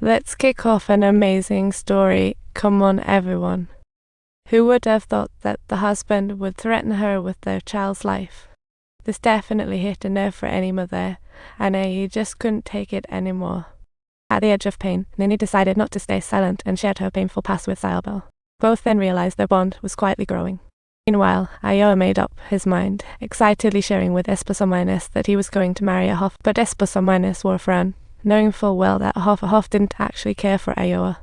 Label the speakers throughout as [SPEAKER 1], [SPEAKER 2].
[SPEAKER 1] Let's kick off an amazing story. Come on, everyone. Who would have thought that the husband would threaten her with their child's life? This definitely hit a nerve for any mother, and he just couldn't take it anymore. At the edge of pain, Ninny decided not to stay silent and shared her painful past with Silebell. Both then realized their bond was quietly growing. Meanwhile, Iowa made up his mind, excitedly sharing with S+or- that he was going to marry a Hoff, but S+or- wore a frown, knowing full well that a Hoff didn't actually care for Iowa.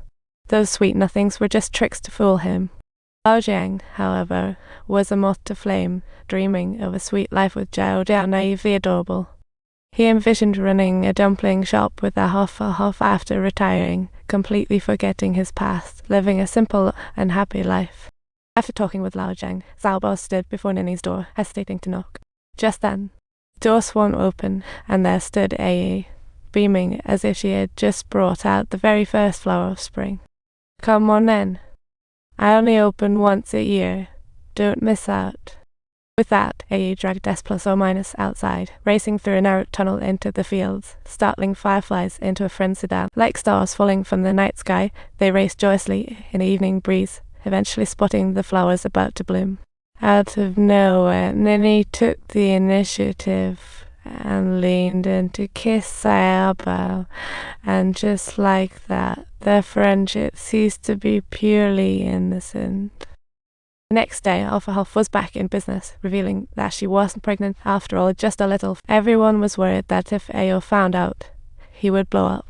[SPEAKER 1] Those sweet nothings were just tricks to fool him. Lao Jiang, however, was a moth to flame, dreaming of a sweet life with Zhao Jiao, naively adorable. He envisioned running a dumpling shop with a Hoff after retiring, completely forgetting his past, living a simple and happy life. After talking with Lao Jiang, Xiaobao stood before Ninny's door, hesitating to knock. Just then, the door swung open, and there stood Ai, beaming as if she had just brought out the very first flower of spring. Come on in. I only open once a year. Don't miss out. With that, Ai dragged S+or- outside, racing through a narrow tunnel into the fields, startling fireflies into a frenzied dance. Like stars falling from the night sky, they raced joyously in the evening breeze, eventually spotting the flowers about to bloom. Out of nowhere, Ninny took the initiative and leaned in to kiss Xiaobao, and just like that, their friendship ceased to be purely innocent. The next day, Alpha Hoff was back in business, revealing that she wasn't pregnant after all, just a little. Everyone was worried that if Ao found out, he would blow up.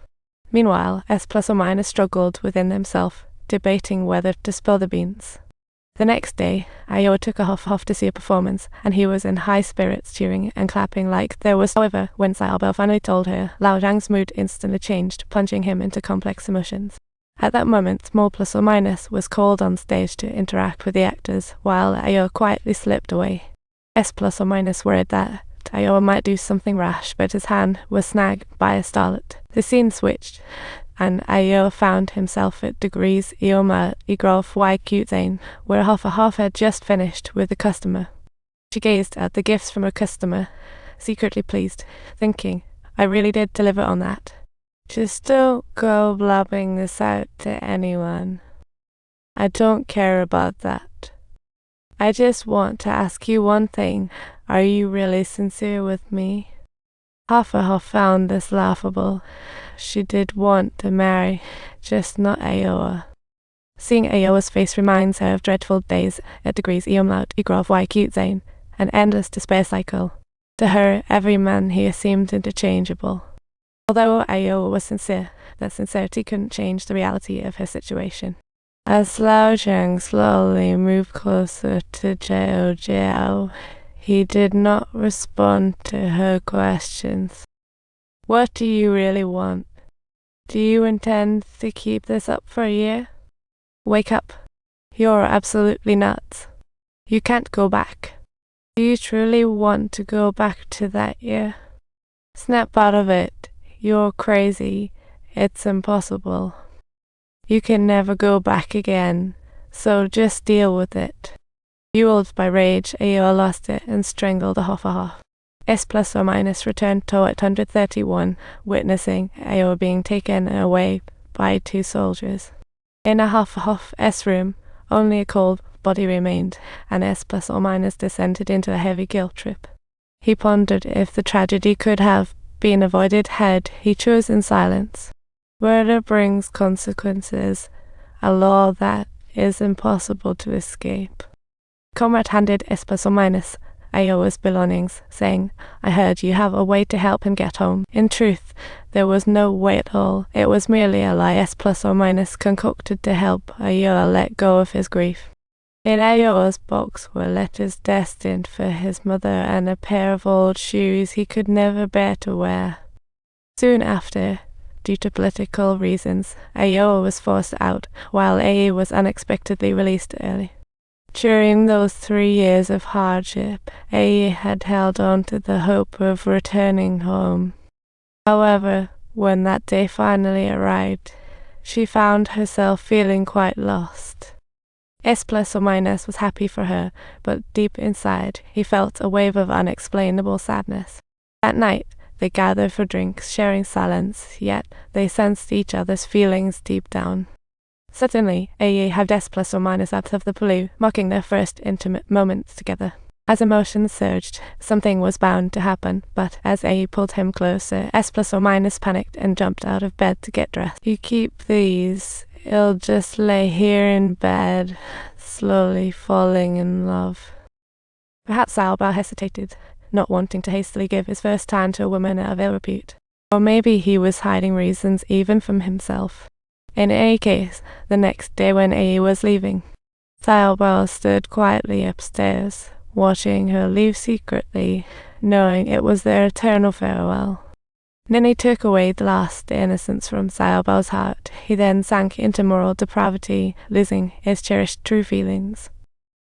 [SPEAKER 1] Meanwhile, S+or- struggled within himself, debating whether to spill the beans. The next day, Io took a Hoff to see a performance, and he was in high spirits, cheering and clapping like there was. However, when Xiaobao finally told her, Lao Zhang's mood instantly changed, plunging him into complex emotions. At that moment, Small+or- was called on stage to interact with the actors, while Io quietly slipped away. S+or- worried that Io might do something rash, but his hand was snagged by a starlet. The scene switched, and Io found himself at Degrees Ioma Igrof Y Cute where Hoff had just finished with a customer. She gazed at the gifts from her customer, secretly pleased, thinking, I really did deliver on that. Just don't go blabbing this out to anyone. I don't care about that. I just want to ask you one thing. Are you really sincere with me? Hoff found this laughable. She did want to marry, just not Iowa. Seeing Iowa's face reminds her of dreadful days at Degrees Iomlaut Igrof Y Cute an endless despair cycle. To her, every man here seemed interchangeable. Although Iowa was sincere, that sincerity couldn't change the reality of her situation. As Lao Zhang slowly moved closer to Zhao Jiao, he did not respond to her questions. What do you really want? Do you intend to keep this up for a year? Wake up. You're absolutely nuts. You can't go back. Do you truly want to go back to that year? Snap out of it. You're crazy. It's impossible. You can never go back again, so just deal with it. Fueled by rage, Ao lost it and strangled a Hoff. S+or- returned to 131, witnessing Ao being taken away by two soldiers. In a Hoff's room, only a cold body remained, and S+or- descended into a heavy guilt trip. He pondered if the tragedy could have been avoided had he chosen in silence. Murder brings consequences, a law that is impossible to escape. Comrade handed S+or- Iowa's belongings, saying, I heard you have a way to help him get home. In truth, there was no way at all. It was merely a lie S+or- concocted to help Iowa let go of his grief. In Iowa's box were letters destined for his mother and a pair of old shoes he could never bear to wear. Soon after, due to political reasons, Iowa was forced out, while A was unexpectedly released early. During those 3 years of hardship, A had held on to the hope of returning home. However, when that day finally arrived, she found herself feeling quite lost. S+or- was happy for her, but deep inside he felt a wave of unexplainable sadness. That night, They gathered for drinks, sharing silence, yet they sensed each other's feelings deep down. Suddenly, AA had S plus or minus out of the blue, mocking their first intimate moments together. As emotions surged, something was bound to happen, but as AA pulled him closer, S plus or minus panicked and jumped out of bed to get dressed. You keep these, you'll just lay here in bed, slowly falling in love. Perhaps Salbau hesitated, not wanting to hastily give his first hand to a woman of ill repute. Or maybe he was hiding reasons even from himself. In any case, the next day when AA was leaving, Salbau stood quietly upstairs, watching her leave secretly, knowing it was their eternal farewell. Ninny took away the last innocence from Salbau's heart. He then sank into moral depravity, losing his cherished true feelings.